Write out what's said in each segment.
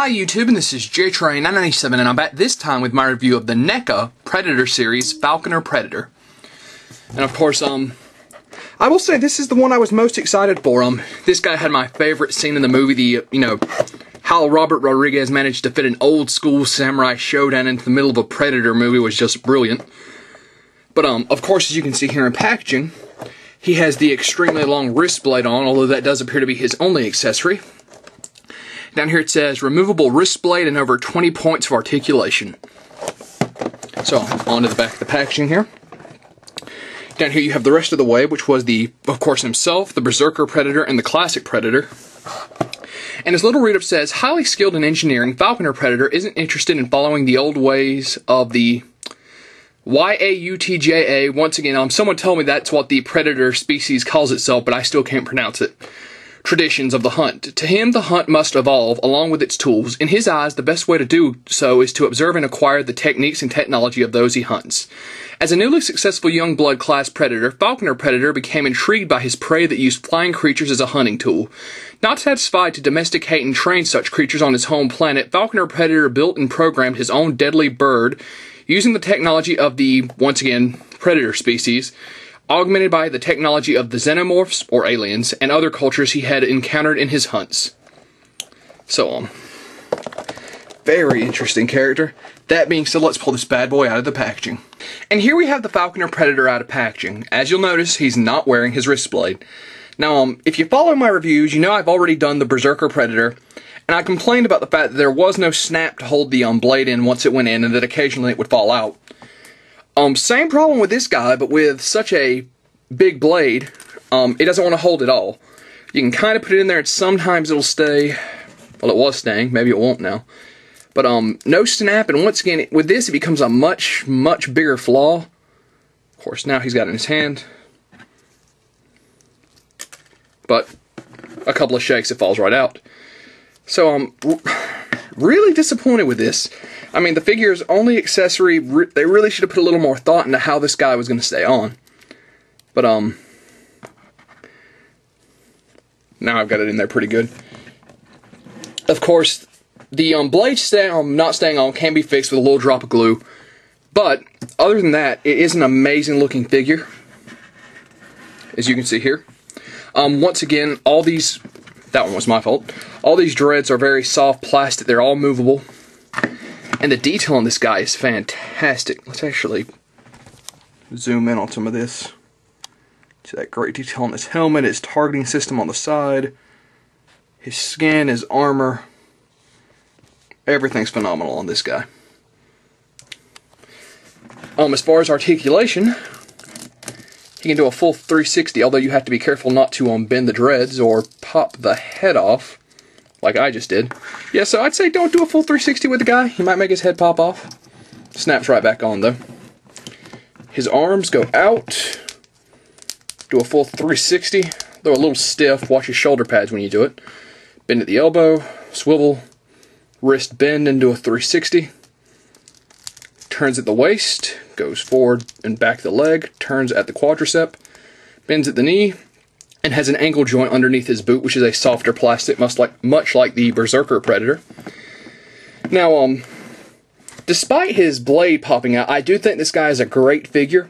Hi YouTube, and this is JTrain997, and I'm back this time with my review of the NECA Predator series, Falconer Predator. And of course, I will say this is the one I was most excited for. This guy had my favorite scene in the movie, how Robert Rodriguez managed to fit an old school samurai showdown into the middle of a Predator movie was just brilliant. But of course, as you can see here in packaging, he has the extremely long wrist blade on, although that does appear to be his only accessory. Down here it says, removable wrist blade and over 20 points of articulation. So, on to the back of the packaging here. Down here you have the rest of the wave, which was of course himself, the Berserker Predator, and the Classic Predator. And his little read-up says, highly skilled in engineering, Falconer Predator isn't interested in following the old ways of the YAUTJA. Once again, someone told me that's what the Predator species calls itself, but I still can't pronounce it. Traditions of the hunt. To him, the hunt must evolve along with its tools. In his eyes, the best way to do so is to observe and acquire the techniques and technology of those he hunts. As a newly successful young blood class predator, Falconer Predator became intrigued by his prey that used flying creatures as a hunting tool. Not satisfied to domesticate and train such creatures on his home planet, Falconer Predator built and programmed his own deadly bird using the technology of the, once again, Predator species, augmented by the technology of the xenomorphs, or aliens, and other cultures he had encountered in his hunts. So on. Very interesting character. That being said, let's pull this bad boy out of the packaging. And here we have the Falconer Predator out of packaging. As you'll notice, he's not wearing his wrist blade. Now, if you follow my reviews, you know I've already done the Berserker Predator, and I complained about the fact that there was no snap to hold the blade in once it went in, and that occasionally it would fall out. Same problem with this guy, but with such a big blade, it doesn't want to hold at all. You can kind of put it in there, and sometimes it'll stay. Well, it was staying. Maybe it won't now. But no snap, and once again, with this, it becomes a much, much bigger flaw. Of course, now he's got it in his hand. But a couple of shakes, it falls right out. So, really disappointed with this. I mean, the figure's only accessory, they really should have put a little more thought into how this guy was going to stay on. But, now I've got it in there pretty good. Of course, the blade not staying on can be fixed with a little drop of glue. But, other than that, it is an amazing looking figure, as you can see here. Once again, all these, that one was my fault, all these dreads are very soft plastic, they're all movable. And the detail on this guy is fantastic. Let's actually zoom in on some of this. See that great detail on his helmet, his targeting system on the side, his skin, his armor. Everything's phenomenal on this guy. As far as articulation, he can do a full 360, although you have to be careful not to bend the dreads or pop the head off, like I just did. Yeah, so I'd say don't do a full 360 with the guy. He might make his head pop off. Snaps right back on, though. His arms go out. Do a full 360. Though a little stiff. Watch your shoulder pads when you do it. Bend at the elbow. Swivel. Wrist bend and do a 360. Turns at the waist. Goes forward and back the leg. Turns at the quadricep. Bends at the knee. And has an ankle joint underneath his boot, which is a softer plastic, much like the Berserker Predator. Now, despite his blade popping out, I do think this guy is a great figure.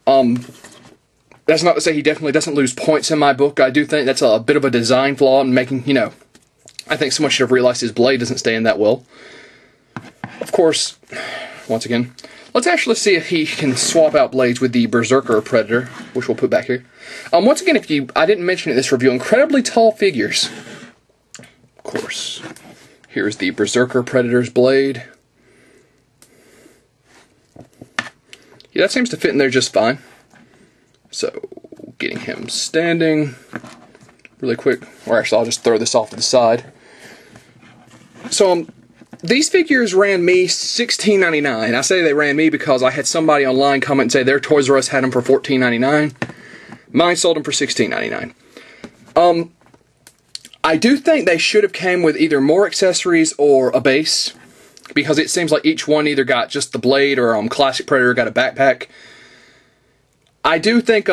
That's not to say he definitely doesn't lose points in my book. I do think that's a bit of a design flaw in making, I think someone should have realized his blade doesn't stay in that well. Of course, once again, let's actually see if he can swap out blades with the Berserker Predator, which we'll put back here. Once again, I didn't mention it in this review, incredibly tall figures. Of course, here's the Berserker Predator's blade. Yeah, that seems to fit in there just fine. So, getting him standing really quick. Or actually, I'll just throw this off to the side. So, these figures ran me $16.99. I say they ran me because I had somebody online comment and say their Toys R Us had them for $14.99. Mine sold them for $16.99. I do think they should have came with either more accessories or a base, because it seems like each one either got just the blade or Classic Predator got a backpack. I do think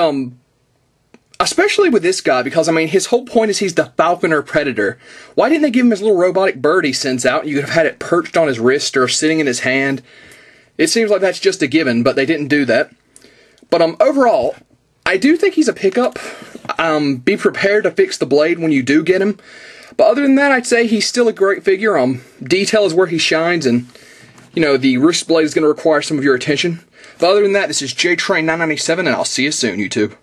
Especially with this guy, because, I mean, his whole point is he's the Falconer Predator. Why didn't they give him his little robotic bird he sends out? You could have had it perched on his wrist or sitting in his hand. It seems like that's just a given, but they didn't do that. But overall, I do think he's a pickup. Be prepared to fix the blade when you do get him. But other than that, I'd say he's still a great figure. Detail is where he shines, and, you know, the wrist blade is going to require some of your attention. But other than that, this is JTrain997, and I'll see you soon, YouTube.